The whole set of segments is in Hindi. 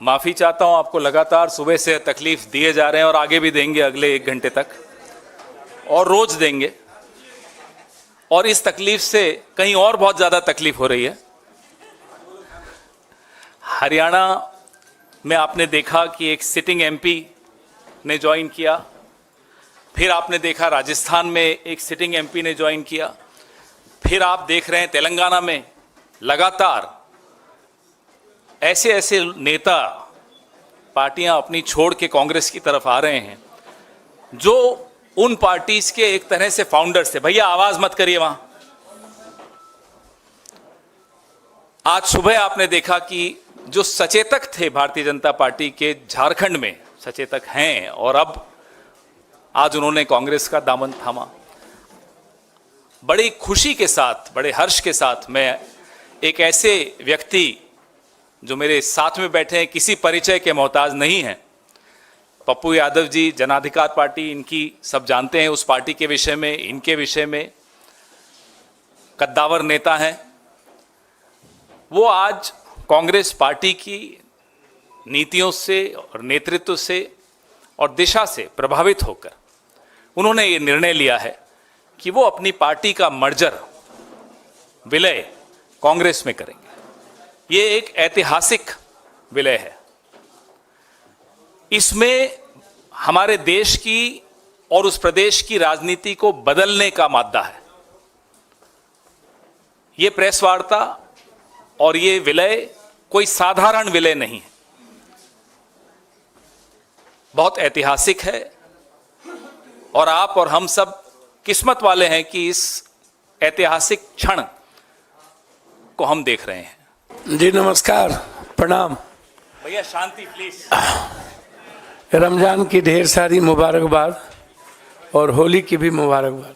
माफ़ी चाहता हूं, आपको लगातार सुबह से तकलीफ दिए जा रहे हैं और आगे भी देंगे अगले 1 घंटे तक, और रोज देंगे। और इस तकलीफ से कहीं और बहुत ज़्यादा तकलीफ हो रही है। हरियाणा में आपने देखा कि एक सिटिंग एमपी ने ज्वाइन किया, फिर आपने देखा राजस्थान में एक सिटिंग एमपी ने ज्वाइन किया, फिर आप देख रहे हैं तेलंगाना में लगातार ऐसे ऐसे नेता, पार्टियां अपनी छोड़ के कांग्रेस की तरफ आ रहे हैं जो उन पार्टीज के एक तरह से फाउंडर्स थे। भैया आवाज मत करिए वहां। आज सुबह आपने देखा कि जो सचेतक थे भारतीय जनता पार्टी के, झारखंड में सचेतक हैं, और अब आज उन्होंने कांग्रेस का दामन थामा। बड़ी खुशी के साथ, बड़े हर्ष के साथ मैं एक ऐसे व्यक्ति जो मेरे साथ में बैठे हैं, किसी परिचय के मोहताज नहीं हैं, पप्पू यादव जी, जन अधिकार पार्टी, इनकी सब जानते हैं, उस पार्टी के विषय में, इनके विषय में, कद्दावर नेता हैं। वो आज कांग्रेस पार्टी की नीतियों से और नेतृत्व से और दिशा से प्रभावित होकर उन्होंने ये निर्णय लिया है कि वो अपनी पार्टी का मर्जर, विलय कांग्रेस में करेंगे। ये एक ऐतिहासिक विलय है। इसमें हमारे देश की और उस प्रदेश की राजनीति को बदलने का मादा है। ये प्रेस वार्ता और ये विलय कोई साधारण विलय नहीं है, बहुत ऐतिहासिक है। और आप और हम सब किस्मत वाले हैं कि इस ऐतिहासिक क्षण को हम देख रहे हैं। जी नमस्कार, प्रणाम। भैया शांति प्लीज। रमजान की ढेर सारी मुबारकबाद और होली की भी मुबारकबाद।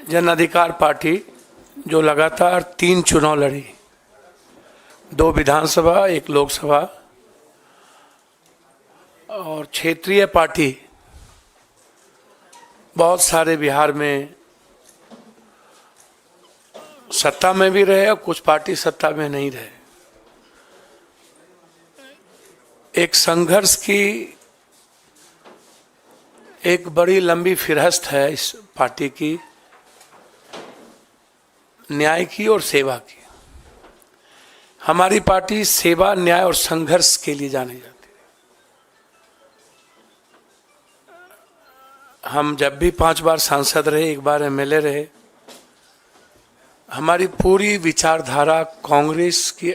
जन अधिकार पार्टी जो लगातार 3 चुनाव लड़ी, 2 विधानसभा, 1 लोकसभा, और क्षेत्रीय पार्टी बहुत सारे बिहार में सत्ता में भी रहे और कुछ पार्टी सत्ता में नहीं रहे। एक संघर्ष की एक बड़ी लंबी फिरहस्त है इस पार्टी की, न्याय की और सेवा की। हमारी पार्टी सेवा, न्याय और संघर्ष के लिए जानी जाती है। हम जब भी 5 बार सांसद रहे, 1 बार एमएलए रहे, हमारी पूरी विचारधारा कांग्रेस की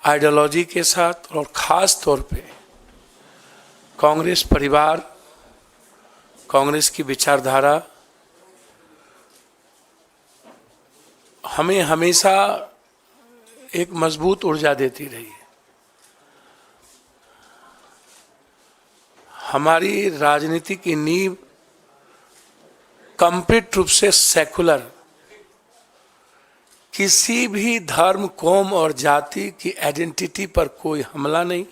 आइडियोलॉजी के साथ और ख़ास तौर पे कांग्रेस परिवार, कांग्रेस की विचारधारा हमें हमेशा एक मजबूत ऊर्जा देती रही है। हमारी राजनीति की नींव कंप्लीट रूप से सेकुलर, किसी भी धर्म, कौम और जाति की आइडेंटिटी पर कोई हमला नहीं,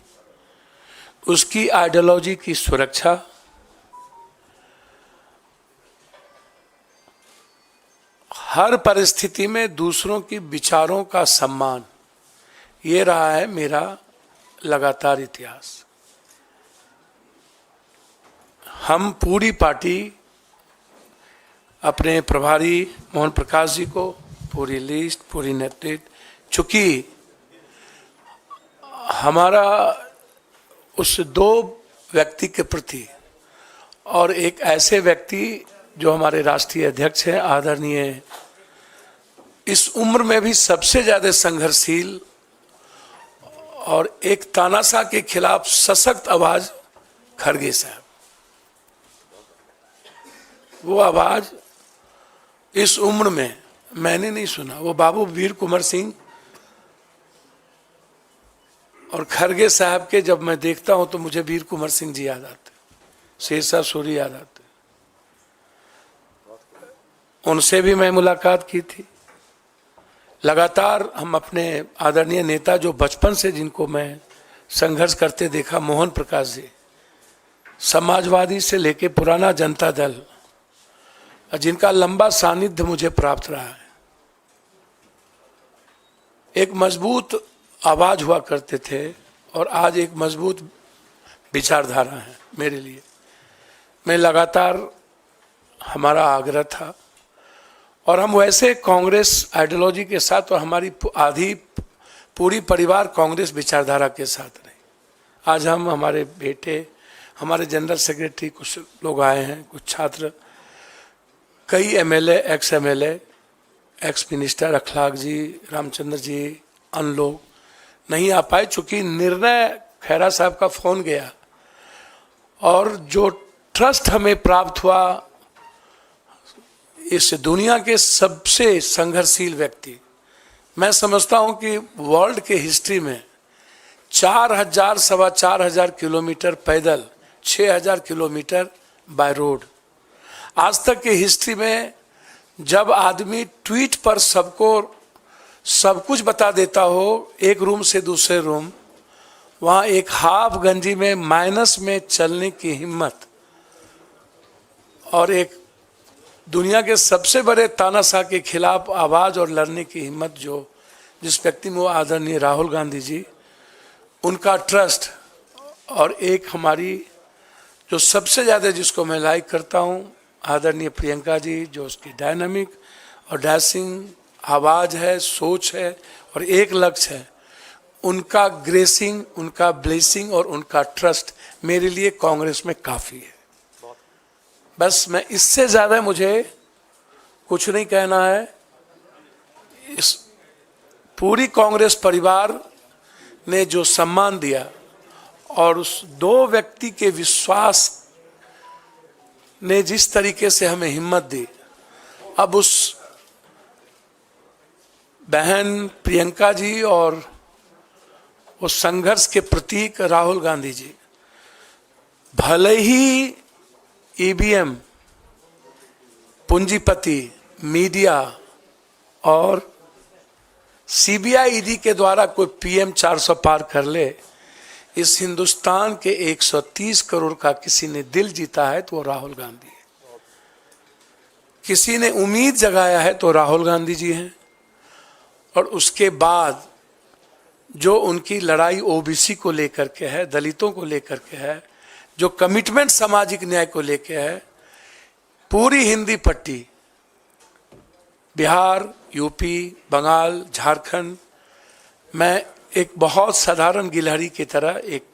उसकी आइडियोलॉजी की सुरक्षा, हर परिस्थिति में दूसरों की विचारों का सम्मान, ये रहा है मेरा लगातार इतिहास। हम पूरी पार्टी अपने प्रभारी मोहन प्रकाश जी को, पूरी लिस्ट, पूरी नेतृत्व, चूंकि हमारा उस 2 व्यक्ति के प्रति और एक ऐसे व्यक्ति जो हमारे राष्ट्रीय अध्यक्ष हैं, आदरणीय, इस उम्र में भी सबसे ज़्यादा संघर्षशील और एक तानाशाह के खिलाफ सशक्त आवाज खड़गे साहब। वो आवाज इस उम्र में मैंने नहीं सुना। वो बाबू वीर कुंवर सिंह और खड़गे साहब के जब मैं देखता हूं तो मुझे वीर कुंवर सिंह जी याद आते, शेरशाह सूरी याद आते। उनसे भी मैं मुलाकात की थी। लगातार हम अपने आदरणीय नेता जो बचपन से जिनको मैं संघर्ष करते देखा, मोहन प्रकाश जी, समाजवादी से लेके पुराना जनता दल, जिनका लंबा सानिध्य मुझे प्राप्त रहा है, एक मजबूत आवाज हुआ करते थे और आज एक मजबूत विचारधारा है मेरे लिए। मैं लगातार, हमारा आग्रह था और हम वैसे कांग्रेस आइडियोलॉजी के साथ और हमारी आधी पूरी परिवार कांग्रेस विचारधारा के साथ रहे। आज हम, हमारे बेटे, हमारे जनरल सेक्रेटरी, कुछ लोग आए हैं, कुछ छात्र, कई MLA, ex MLA, ex minister अखलाक जी, रामचंद्र जी, अन्य लोग नहीं आ पाए चूंकि निर्णय खैरा साहब का फोन गया और जो ट्रस्ट हमें प्राप्त हुआ इस दुनिया के सबसे संघर्षशील व्यक्ति, मैं समझता हूं कि वर्ल्ड के हिस्ट्री में 4,000 सवा 4,000 किलोमीटर पैदल, 6,000 किलोमीटर बाय रोड, आज तक के हिस्ट्री में जब आदमी ट्वीट पर सबको सब कुछ बता देता हो, एक रूम से दूसरे रूम, वहाँ एक हाफ गंजी में माइनस में चलने की हिम्मत और एक दुनिया के सबसे बड़े तानाशाह के खिलाफ आवाज और लड़ने की हिम्मत जो जिस व्यक्ति में, वो आदरणीय राहुल गांधी जी, उनका ट्रस्ट और एक हमारी जो सबसे ज़्यादा जिसको मैं लाइक करता हूँ, आदरणीय प्रियंका जी, जो उसकी डायनामिक और डैशिंग आवाज़ है, सोच है और एक लक्ष्य है, उनका ग्रेसिंग, उनका ब्लेसिंग और उनका ट्रस्ट मेरे लिए कांग्रेस में काफ़ी है। बस मैं इससे ज़्यादा मुझे कुछ नहीं कहना है। इस पूरी कांग्रेस परिवार ने जो सम्मान दिया और उस दो व्यक्ति के विश्वास ने जिस तरीके से हमें हिम्मत दी, अब उस बहन प्रियंका जी और उस संघर्ष के प्रतीक राहुल गांधी जी, भले ही ईवीएम, पूंजीपति, मीडिया और सीबीआई ईडी के द्वारा कोई पीएम 400 पार कर ले, इस हिंदुस्तान के 130 करोड़ का किसी ने दिल जीता है तो वो राहुल गांधी है। किसी ने उम्मीद जगाया है तो राहुल गांधी जी हैं। और उसके बाद जो उनकी लड़ाई ओबीसी को लेकर के है, दलितों को लेकर के है, जो कमिटमेंट सामाजिक न्याय को लेकर है, पूरी हिंदी पट्टी, बिहार, यूपी, बंगाल, झारखंड, मैं एक बहुत साधारण गिलहरी की तरह एक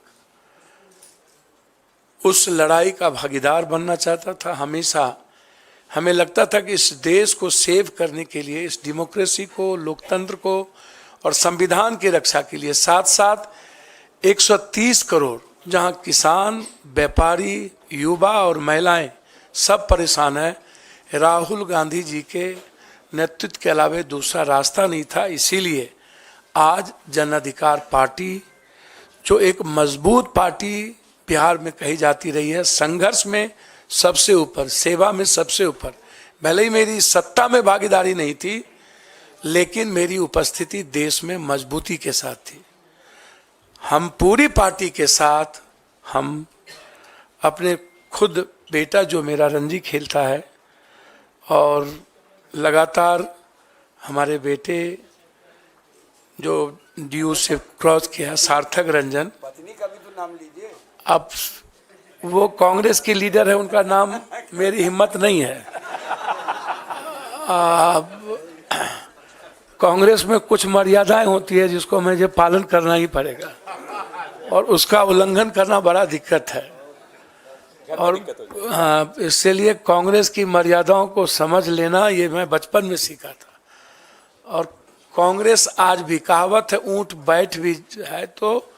उस लड़ाई का भागीदार बनना चाहता था। हमेशा हमें लगता था कि इस देश को सेव करने के लिए, इस डेमोक्रेसी को, लोकतंत्र को और संविधान की रक्षा के लिए, साथ साथ 130 करोड़ जहां किसान, व्यापारी, युवा और महिलाएं सब परेशान है, राहुल गांधी जी के नेतृत्व के अलावा दूसरा रास्ता नहीं था। इसीलिए आज जन अधिकार पार्टी, जो एक मजबूत पार्टी बिहार में कही जाती रही है, संघर्ष में सबसे ऊपर, सेवा में सबसे ऊपर, भले ही मेरी सत्ता में भागीदारी नहीं थी, लेकिन मेरी उपस्थिति देश में मजबूती के साथ थी। हम पूरी पार्टी के साथ, हम अपने खुद बेटा जो मेरा रणजी खेलता है और लगातार हमारे बेटे जो डीयू से क्रॉस किया, सार्थक रंजन, पत्नी का भी तो नाम लीजिए। अब वो कांग्रेस की लीडर है, उनका नाम मेरी हिम्मत नहीं है। कांग्रेस में कुछ मर्यादाएं होती है जिसको मुझे पालन करना ही पड़ेगा और उसका उल्लंघन करना बड़ा दिक्कत है। और हाँ, इसलिए कांग्रेस की मर्यादाओं को समझ लेना ये मैं बचपन में सीखा था। और कांग्रेस आज भी, कहावत है, ऊंट बैठ भी है तो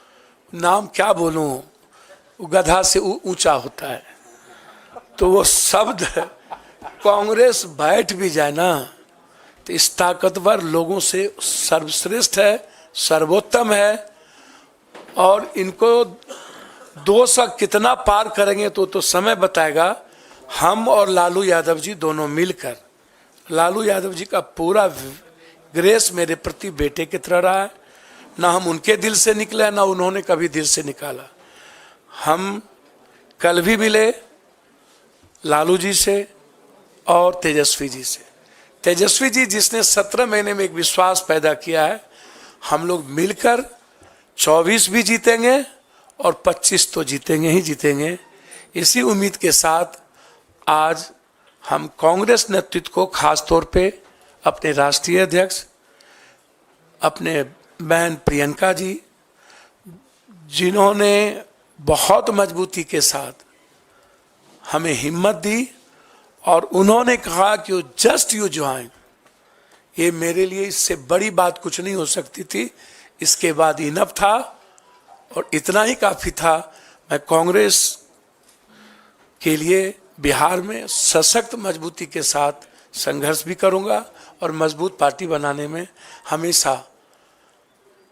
नाम क्या बोलूं, गधा से ऊंचा होता है, तो वो शब्द कांग्रेस बैठ भी जाए ना तो इस ताकतवर लोगों से सर्वश्रेष्ठ है, सर्वोत्तम है। और इनको 200 कितना पार करेंगे तो समय बताएगा। हम और लालू यादव जी दोनों मिलकर, लालू यादव जी का पूरा ग्रेस मेरे प्रति बेटे की तरह रहा है, ना हम उनके दिल से निकले ना उन्होंने कभी दिल से निकाला। हम कल भी मिले लालू जी से और तेजस्वी जी से। तेजस्वी जी जिसने 17 महीने में एक विश्वास पैदा किया है, हम लोग मिलकर 24 भी जीतेंगे और 25 तो जीतेंगे ही जीतेंगे। इसी उम्मीद के साथ आज हम कांग्रेस नेतृत्व को खास तौर पे अपने राष्ट्रीय अध्यक्ष, अपने बहन प्रियंका जी, जिन्होंने बहुत मजबूती के साथ हमें हिम्मत दी और उन्होंने कहा कि जस्ट यू ज्वाइन, ये मेरे लिए इससे बड़ी बात कुछ नहीं हो सकती थी। इसके बाद इनफ था और इतना ही काफ़ी था। मैं कांग्रेस के लिए बिहार में सशक्त मजबूती के साथ संघर्ष भी करूंगा और मजबूत पार्टी बनाने में हमेशा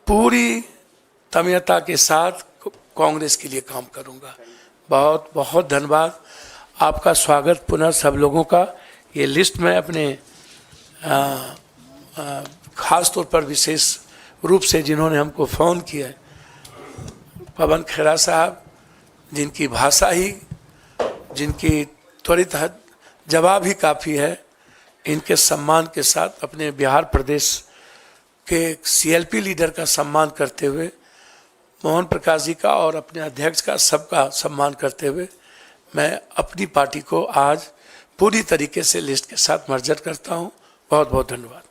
पूरी तन्मयता के साथ कांग्रेस के लिए काम करूंगा। बहुत बहुत धन्यवाद। आपका स्वागत पुनः सब लोगों का। ये लिस्ट में अपने खास तौर पर विशेष रूप से जिन्होंने हमको फ़ोन किया, पवन खेड़ा साहब, जिनकी भाषा ही, जिनकी त्वरित जवाब ही काफ़ी है, इनके सम्मान के साथ अपने बिहार प्रदेश के सीएलपी लीडर का सम्मान करते हुए, मोहन प्रकाश जी का और अपने अध्यक्ष का सबका सम्मान करते हुए मैं अपनी पार्टी को आज पूरी तरीके से लिस्ट के साथ मर्जर करता हूं। बहुत बहुत धन्यवाद।